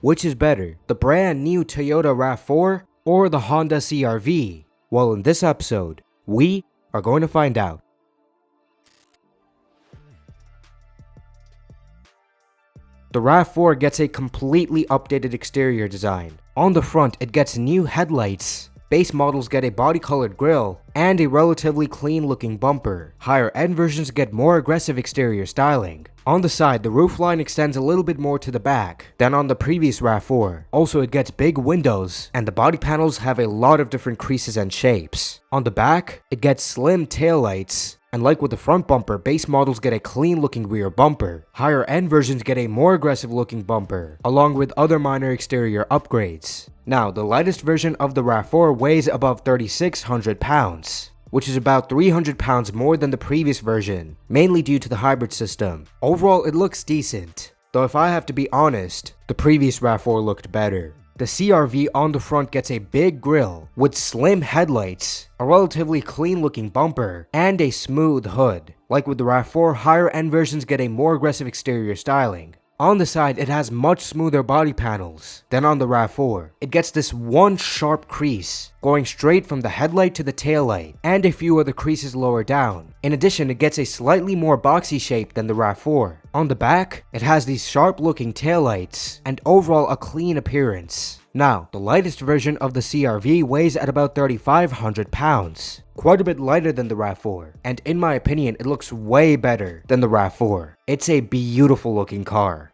Which is better, the brand new Toyota RAV4 or the Honda CR-V? Well, in this episode, we are going to find out. The RAV4 gets a completely updated exterior design. On the front, it gets new headlights. Base models get a body-colored grille and a relatively clean-looking bumper. Higher-end versions get more aggressive exterior styling. On the side, the roofline extends a little bit more to the back than on the previous RAV4. Also, it gets big windows, and the body panels have a lot of different creases and shapes. On the back, it gets slim taillights. And like with the front bumper, base models get a clean looking rear bumper. Higher end versions get a more aggressive looking bumper, along with other minor exterior upgrades. Now, the lightest version of the RAV4 weighs above 3,600 pounds, which is about 300 pounds more than the previous version, mainly due to the hybrid system. Overall, it looks decent, though if I have to be honest, the previous RAV4 looked better. The CR-V on the front gets a big grille with slim headlights, a relatively clean looking bumper, and a smooth hood. Like with the RAV4, higher end versions get a more aggressive exterior styling. On the side, it has much smoother body panels than on the RAV4. It gets this one sharp crease going straight from the headlight to the taillight, and a few other creases lower down. In addition, it gets a slightly more boxy shape than the RAV4. On the back, it has these sharp looking taillights, and overall a clean appearance. Now, the lightest version of the CR-V weighs at about 3,500 pounds. Quite a bit lighter than the RAV4, and in my opinion, it looks way better than the RAV4. It's a beautiful looking car.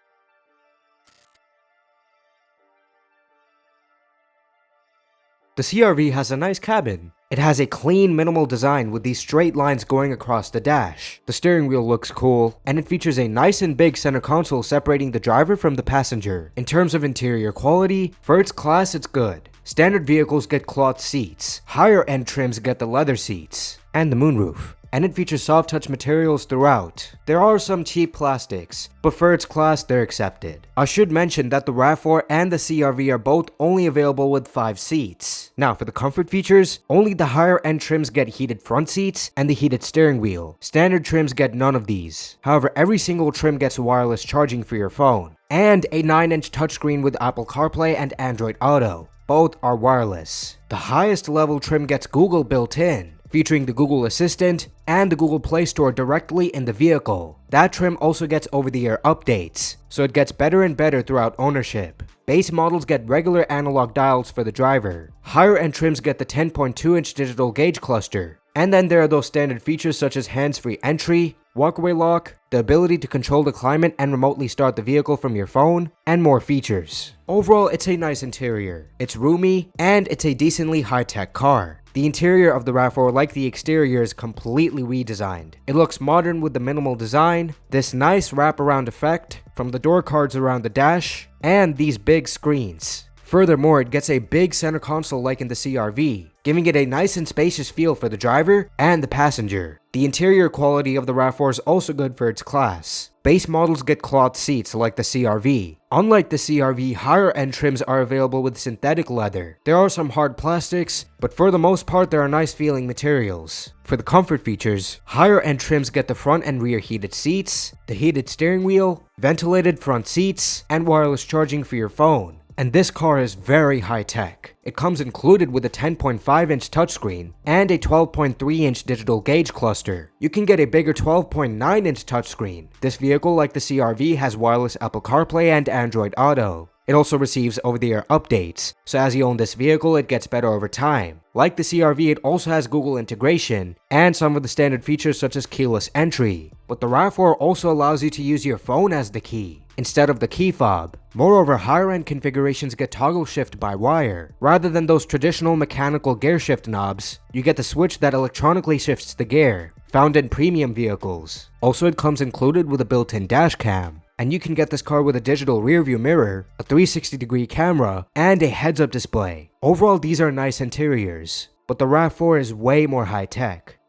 The CR-V has a nice cabin. It has a clean, minimal design with these straight lines going across the dash. The steering wheel looks cool, and it features a nice and big center console separating the driver from the passenger. In terms of interior quality, for its class, it's good. Standard vehicles get cloth seats, higher end trims get the leather seats, and the moonroof. And it features soft touch materials throughout. There are some cheap plastics, but for its class, they're accepted. I should mention that the RAV4 and the CR-V are both only available with 5 seats. Now, for the comfort features, only the higher end trims get heated front seats and the heated steering wheel. Standard trims get none of these. However, every single trim gets wireless charging for your phone, and a 9-inch touchscreen with Apple CarPlay and Android Auto. Both are wireless. The highest level trim gets Google built in, featuring the Google Assistant and the Google Play Store directly in the vehicle. That trim also gets over-the-air updates, so it gets better and better throughout ownership. Base models get regular analog dials for the driver. Higher-end trims get the 10.2-inch digital gauge cluster. And then there are those standard features such as hands-free entry, walkaway lock, the ability to control the climate and remotely start the vehicle from your phone, and more features. Overall, it's a nice interior. It's roomy, and it's a decently high-tech car. The interior of the RAV4, like the exterior, is completely redesigned. It looks modern with the minimal design, this nice wraparound effect from the door cards around the dash, and these big screens. Furthermore, it gets a big center console like in the CR-V, giving it a nice and spacious feel for the driver and the passenger. The interior quality of the RAV4 is also good for its class. Base models get cloth seats like the CR-V. Unlike the CR-V, higher end trims are available with synthetic leather. There are some hard plastics, but for the most part there are nice feeling materials. For the comfort features, higher end trims get the front and rear heated seats, the heated steering wheel, ventilated front seats, and wireless charging for your phone. And this car is very high-tech. It comes included with a 10.5-inch touchscreen and a 12.3-inch digital gauge cluster. You can get a bigger 12.9-inch touchscreen. This vehicle, like the CR-V, has wireless Apple CarPlay and Android Auto. It also receives over-the-air updates, so as you own this vehicle, it gets better over time. Like the CR-V, it also has Google integration and some of the standard features such as keyless entry. But the RAV4 also allows you to use your phone as the key instead of the key fob. Moreover, higher-end configurations get toggle shift by wire. Rather than those traditional mechanical gear shift knobs, you get the switch that electronically shifts the gear, found in premium vehicles. Also, it comes included with a built-in dash cam. And you can get this car with a digital rearview mirror, a 360-degree camera, and a heads-up display. Overall, these are nice interiors, but the RAV4 is way more high-tech.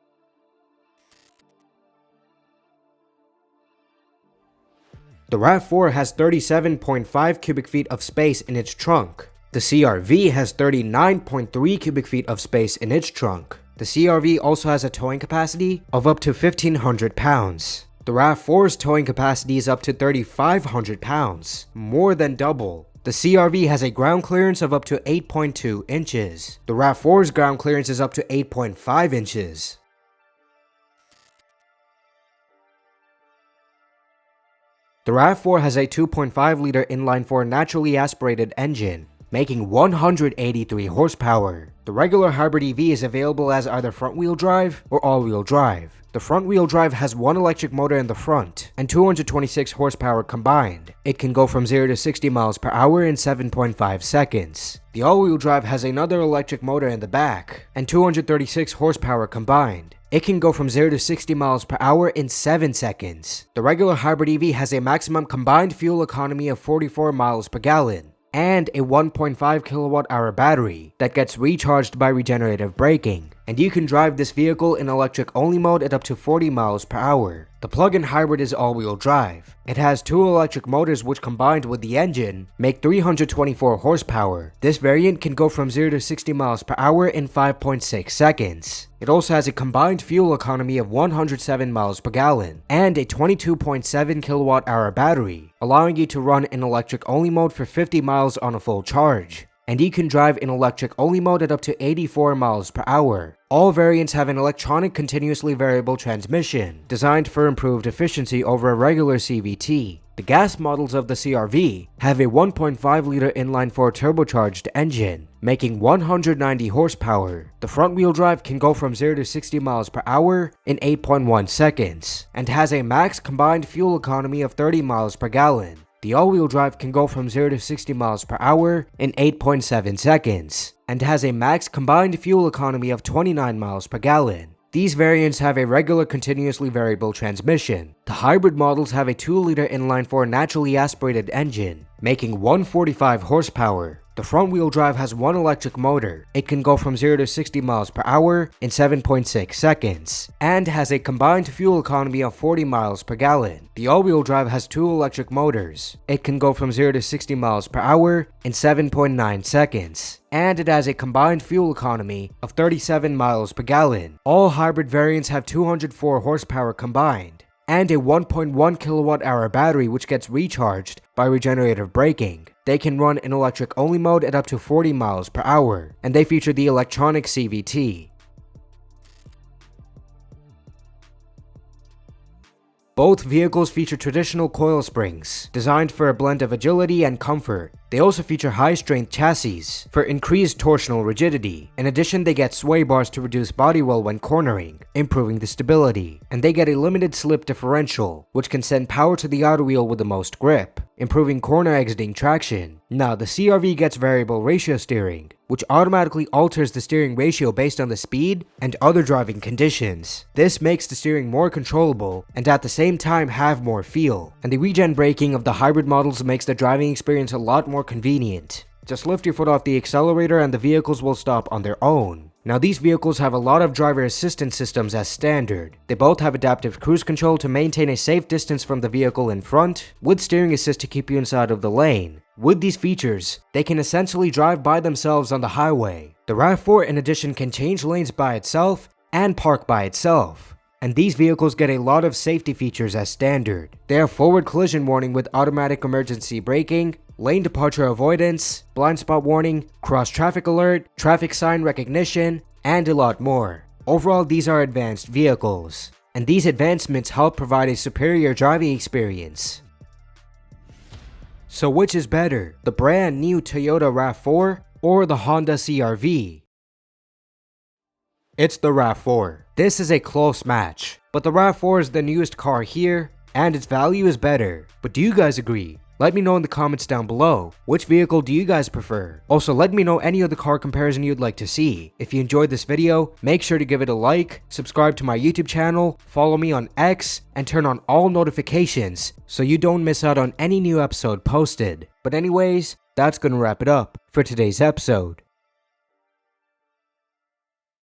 The RAV4 has 37.5 cubic feet of space in its trunk. The CR-V has 39.3 cubic feet of space in its trunk. The CR-V also has a towing capacity of up to 1,500 pounds. The RAV4's towing capacity is up to 3,500 pounds, more than double. The CR-V has a ground clearance of up to 8.2 inches. The RAV4's ground clearance is up to 8.5 inches. The RAV4 has a 2.5-liter inline-4 naturally aspirated engine, making 183 horsepower. The regular hybrid EV is available as either front-wheel drive or all-wheel drive. The front-wheel drive has one electric motor in the front and 226 horsepower combined. It can go from 0 to 60 miles per hour in 7.5 seconds. The all-wheel drive has another electric motor in the back and 236 horsepower combined. It can go from 0 to 60 miles per hour in 7 seconds. The regular hybrid EV has a maximum combined fuel economy of 44 miles per gallon and a 1.5 kilowatt-hour battery that gets recharged by regenerative braking. And you can drive this vehicle in electric-only mode at up to 40 miles per hour. The plug-in hybrid is all-wheel drive. It has two electric motors which combined with the engine make 324 horsepower. This variant can go from 0 to 60 miles per hour in 5.6 seconds. It also has a combined fuel economy of 107 miles per gallon and a 22.7 kilowatt-hour battery, allowing you to run in electric-only mode for 50 miles on a full charge. And you can drive in electric-only mode at up to 84 miles per hour. All variants have an electronic continuously variable transmission, designed for improved efficiency over a regular CVT. The gas models of the CR-V have a 1.5-liter inline-4 turbocharged engine, making 190 horsepower. The front-wheel drive can go from 0 to 60 miles per hour in 8.1 seconds, and has a max combined fuel economy of 30 miles per gallon. The all-wheel drive can go from 0 to 60 miles per hour in 8.7 seconds, and has a max combined fuel economy of 29 miles per gallon. These variants have a regular continuously variable transmission. The hybrid models have a 2-liter inline-4 naturally aspirated engine, making 145 horsepower. The front-wheel drive has one electric motor. It can go from 0 to 60 miles per hour in 7.6 seconds, and has a combined fuel economy of 40 miles per gallon. The all-wheel drive has two electric motors. It can go from 0 to 60 miles per hour in 7.9 seconds, and it has a combined fuel economy of 37 miles per gallon. All hybrid variants have 204 horsepower combined, and a 1.1 kilowatt-hour battery which gets recharged by regenerative braking. They can run in electric-only mode at up to 40 miles per hour, and they feature the electronic CVT. Both vehicles feature traditional coil springs, designed for a blend of agility and comfort. They also feature high-strength chassis for increased torsional rigidity. In addition, they get sway bars to reduce body roll when cornering, improving the stability. And they get a limited slip differential, which can send power to the outer wheel with the most grip, improving corner exiting traction. Now, the CR-V gets variable ratio steering, which automatically alters the steering ratio based on the speed and other driving conditions. This makes the steering more controllable and at the same time have more feel. And the regen braking of the hybrid models makes the driving experience a lot more convenient. Just lift your foot off the accelerator and the vehicles will stop on their own. Now, these vehicles have a lot of driver assistance systems as standard. They both have adaptive cruise control to maintain a safe distance from the vehicle in front, with steering assist to keep you inside of the lane. With these features, they can essentially drive by themselves on the highway. The RAV4 in addition can change lanes by itself and park by itself. And these vehicles get a lot of safety features as standard. They have forward collision warning with automatic emergency braking, lane departure avoidance, blind spot warning, cross traffic alert, traffic sign recognition, and a lot more. Overall, these are advanced vehicles, and these advancements help provide a superior driving experience. So which is better, the brand new Toyota RAV4 or the Honda CR-V? It's the RAV4. This is a close match, but the RAV4 is the newest car here, and its value is better. But do you guys agree? Let me know in the comments down below. Which vehicle do you guys prefer? Also, let me know any other car comparison you'd like to see. If you enjoyed this video, make sure to give it a like, subscribe to my YouTube channel, follow me on X, and turn on all notifications so you don't miss out on any new episode posted. But anyways, that's gonna wrap it up for today's episode.